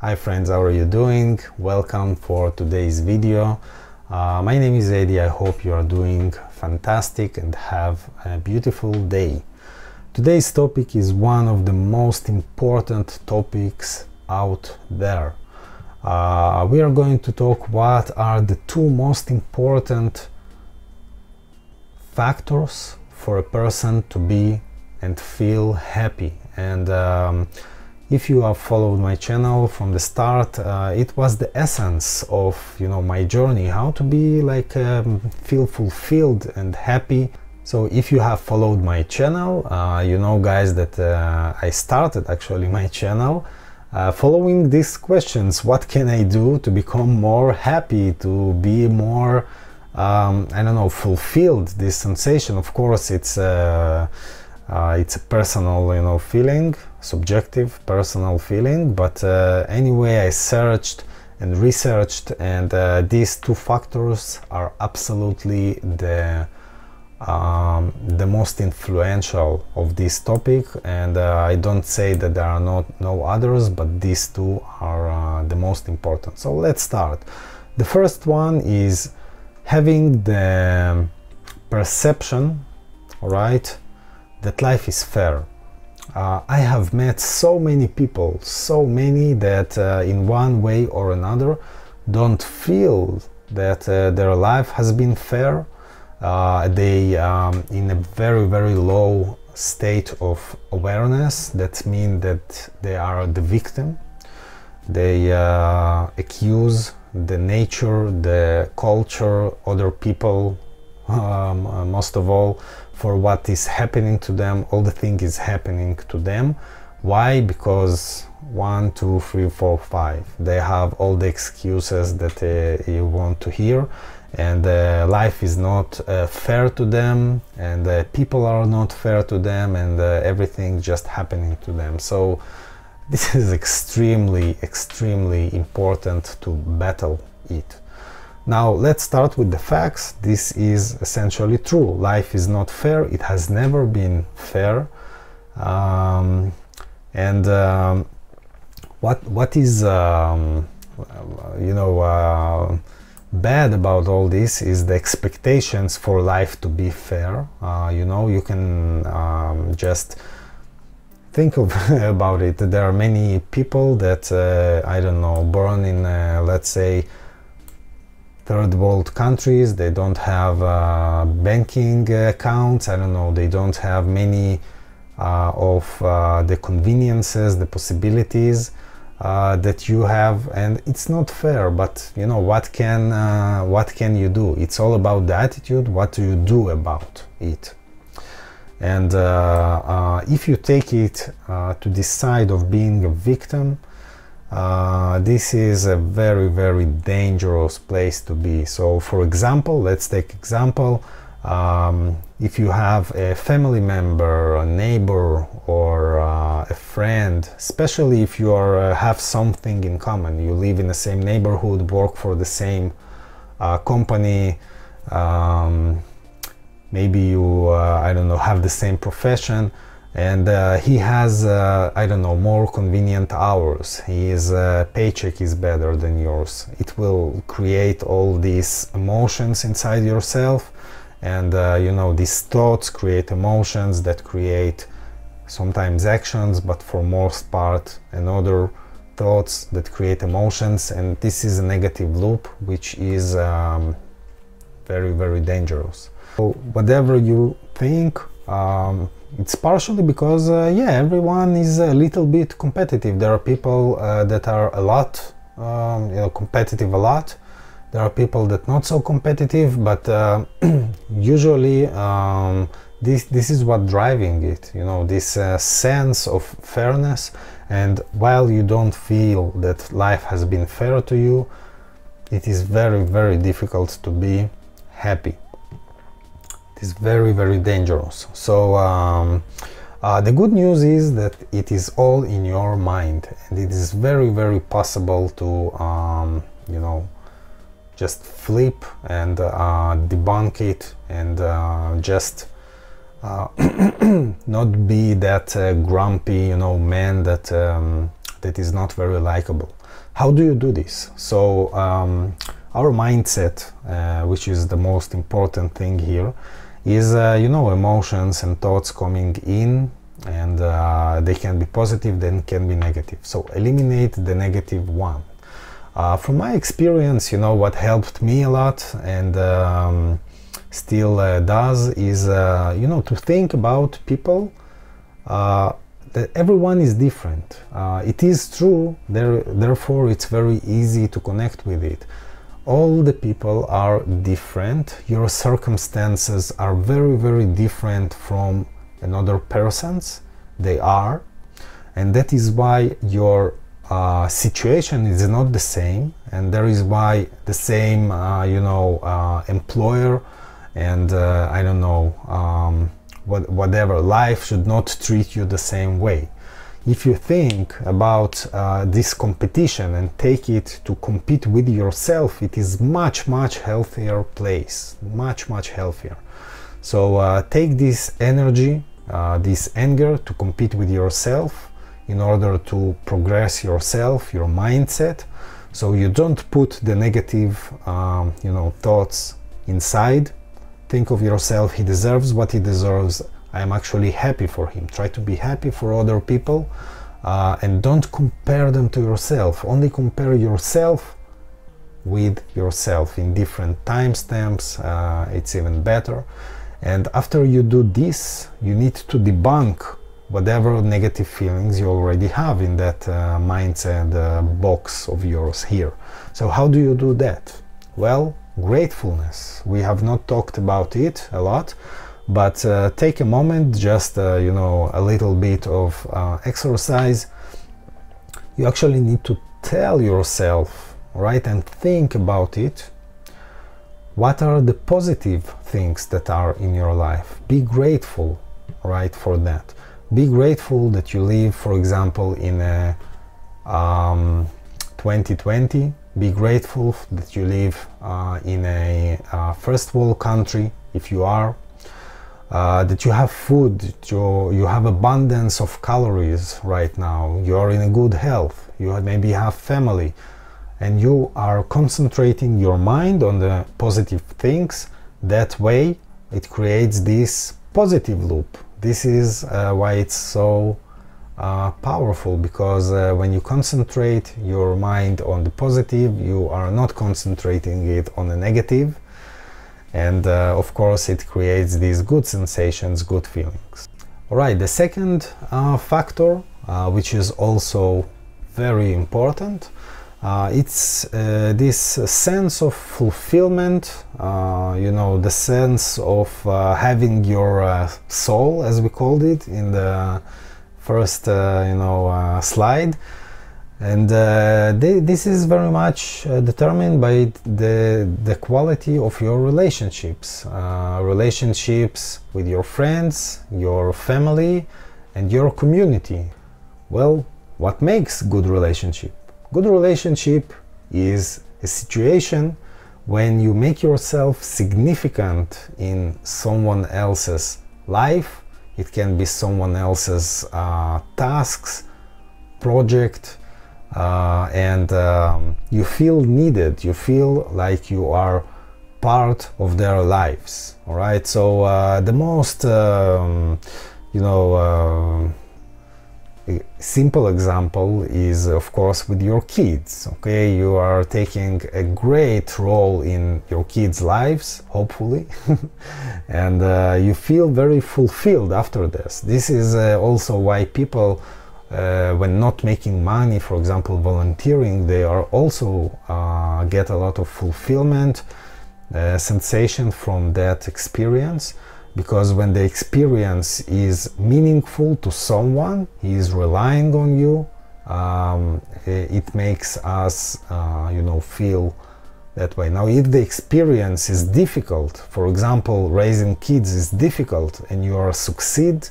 Hi friends, how are you doing? Welcome for today's video. My name is Eddie. I hope you are doing fantastic and have a beautiful day. Today's topic is one of the most important topics out there. We are going to talk what are the two most important factors for a person to be and feel happy. And if you have followed my channel from the start, it was the essence of my journey, how to be feel fulfilled and happy. So if you have followed my channel, you know guys that I started actually my channel following these questions: what can I do to become more happy, to be more I don't know, fulfilled, this sensation. Of course it's a personal feeling, subjective personal feeling, but anyway, I searched and researched, and these two factors are absolutely the most influential of this topic. And I don't say that there are no others, but these two are the most important. So let's start. The first one is having the perception, all right, that life is fair. I have met so many people, so many that in one way or another don't feel that their life has been fair. They in a very low state of awareness. That means that they are the victim. They accuse the nature, the culture, other people, most of all, for what is happening to them. All the thing is happening to them. Why? Because 1, 2, 3, 4, 5, they have all the excuses that you want to hear, and life is not fair to them, and people are not fair to them, and everything just happening to them. So this is extremely important to battle it. Now let's start with the facts. This is essentially true. Life is not fair. It has never been fair. What is bad about all this is the expectations for life to be fair. You can just think about it. There are many people that I don't know, born in let's say third world countries. They don't have banking accounts. I don't know, they don't have many of the conveniences, the possibilities that you have, and it's not fair. But what can you do? It's all about the attitude. What do you do about it? And if you take it to this side of being a victim, this is a very dangerous place to be. So for example, let's take example, if you have a family member, a neighbor, or a friend, especially if you have something in common, you live in the same neighborhood, work for the same company, maybe you I don't know, have the same profession, and he has I don't know, more convenient hours, his paycheck is better than yours. It will create all these emotions inside yourself, and these thoughts create emotions that create sometimes actions, but for most part another thoughts that create emotions, and this is a negative loop which is very dangerous. So whatever you think, it's partially because everyone is a little bit competitive. There are people that are a lot competitive a lot. There are people that not so competitive, but usually this is what driving it, this sense of fairness. And while you don't feel that life has been fair to you, it is very difficult to be happy. It is very dangerous. So the good news is that it is all in your mind, and it is very possible to just flip and debunk it, and just not be that grumpy man that that is not very likable. How do you do this? So our mindset, which is the most important thing here, is emotions and thoughts coming in, and they can be positive, then can be negative. So eliminate the negative one. From my experience, what helped me a lot and still does is to think about people, that everyone is different. It is true, therefore it's very easy to connect with it. All the people are different. Your circumstances are very, very different from another person's. They are, and that is why your situation is not the same, and there is why the same employer and I don't know, whatever, life should not treat you the same way. If you think about this competition and take it to compete with yourself, it is much healthier place, much healthier. So take this energy, this anger to compete with yourself in order to progress yourself, your mindset, so you don't put the negative thoughts inside. Think of yourself, he deserves what he deserves, I am actually happy for him. Try to be happy for other people, and don't compare them to yourself. Only compare yourself with yourself in different timestamps. It's even better. And after you do this, you need to debunk whatever negative feelings you already have in that mindset box of yours here. So how do you do that? Well, gratefulness. We have not talked about it a lot, but take a moment, just a little bit of exercise. You actually need to tell yourself, right, and think about it. What are the positive things that are in your life? Be grateful, right, for that. Be grateful that you live, for example, in a 2020. Be grateful that you live in a first world country, if you are. That you have food, that you have abundance of calories right now, you are in a good health, you maybe have family, and you are concentrating your mind on the positive things. That way it creates this positive loop. This is why it's so powerful, because when you concentrate your mind on the positive, you are not concentrating it on the negative. And of course it creates these good sensations, good feelings. Alright, the second factor, which is also very important, it's this sense of fulfillment, the sense of having your soul, as we called it in the first slide. And this is very much determined by the quality of your relationships. Relationships with your friends, your family, and your community. Well, what makes good relationship? Good relationship is a situation when you make yourself significant in someone else's life. It can be someone else's tasks, project, and you feel needed, you feel like you are part of their lives. All right, so the most simple example is, of course, with your kids. Okay, you are taking a great role in your kids' lives, hopefully, and you feel very fulfilled after this. This is also why people, when not making money, for example, volunteering, they are also get a lot of fulfillment sensation from that experience, because when the experience is meaningful to someone, he is relying on you, it makes us feel that way. Now, if the experience is difficult, for example, raising kids is difficult, and you succeed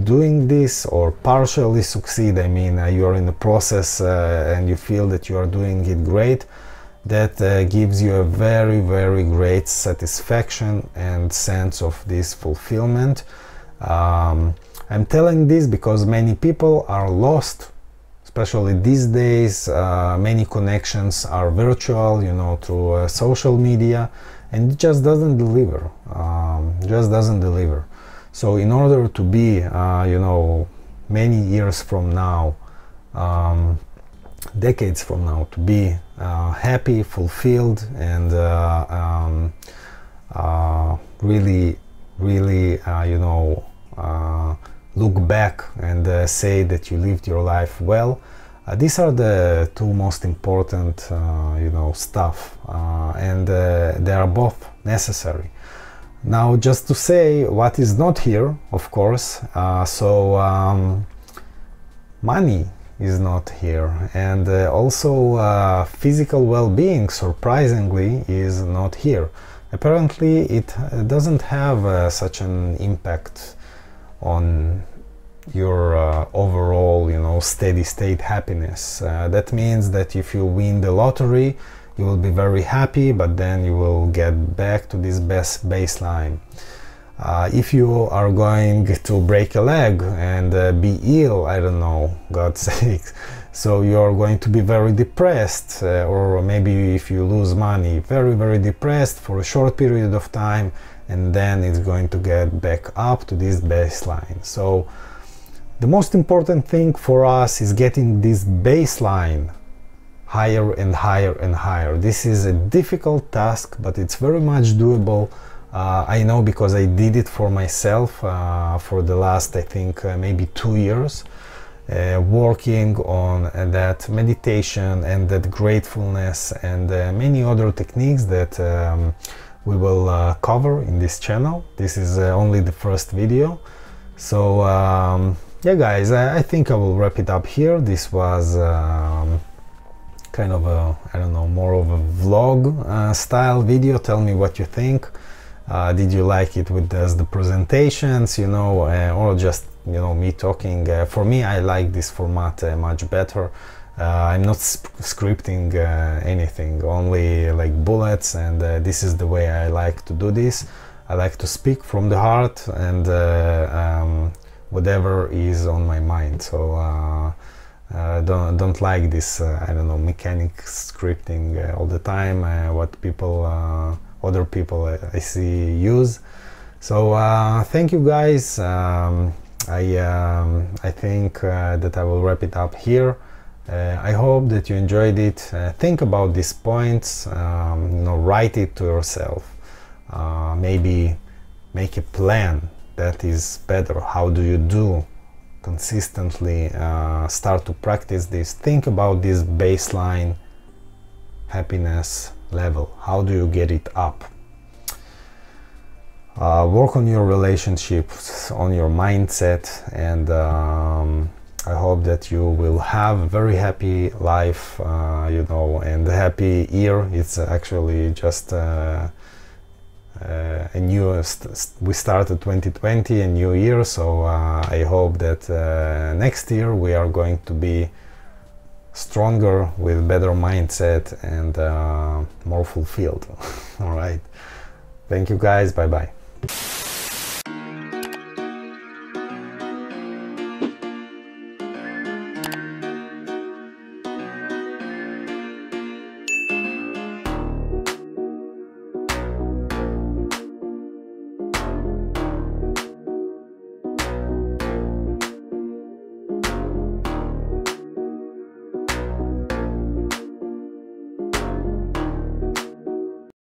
doing this, or partially succeed, I mean, you are in the process and you feel that you are doing it great, that gives you a very, very great satisfaction and sense of this fulfillment. I'm telling this because many people are lost especially these days. Many connections are virtual, you know, through social media, and it just doesn't deliver. So in order to be, you know, many years from now, decades from now, to be happy, fulfilled, and really, you know, look back and say that you lived your life well, these are the two most important, you know, stuff, and they are both necessary. Now, just to say what is not here, of course, money is not here, and also physical well-being, surprisingly, is not here. Apparently it doesn't have such an impact on your overall, you know, steady state happiness. That means that if you win the lottery, you will be very happy, but then you will get back to this best baseline. If you are going to break a leg and be ill, I don't know, God's sakes, so you're going to be very depressed, or maybe if you lose money, very, very depressed for a short period of time, and then it's going to get back up to this baseline. So the most important thing for us is getting this baseline higher and higher and higher. This is a difficult task, but it's very much doable. I know, because I did it for myself for the last, I think, maybe 2 years, working on that meditation and that gratefulness and many other techniques that we will cover in this channel. This is only the first video. So yeah, guys, I think I will wrap it up here. This was kind of a, I don't know, more of a vlog style video. Tell me what you think. Did you like it with the presentations, you know, or just, you know, me talking? For me, I like this format much better. I'm not scripting anything, only like bullets, and this is the way I like to do this. I like to speak from the heart and whatever is on my mind. So don't like this, I don't know, mechanic scripting all the time, what people other people I see use. So thank you, guys. I think that I will wrap it up here. I hope that you enjoyed it. Think about these points, you know, write it to yourself. Maybe make a plan that is better. How do you do consistently? Start to practice this. Think about this baseline happiness level. How do you get it up? Work on your relationships, on your mindset, and I hope that you will have a very happy life, you know, and a happy year. It's actually just a new, we started 2020, a new year, so I hope that next year we are going to be stronger, with better mindset, and more fulfilled. All right, thank you, guys. Bye bye.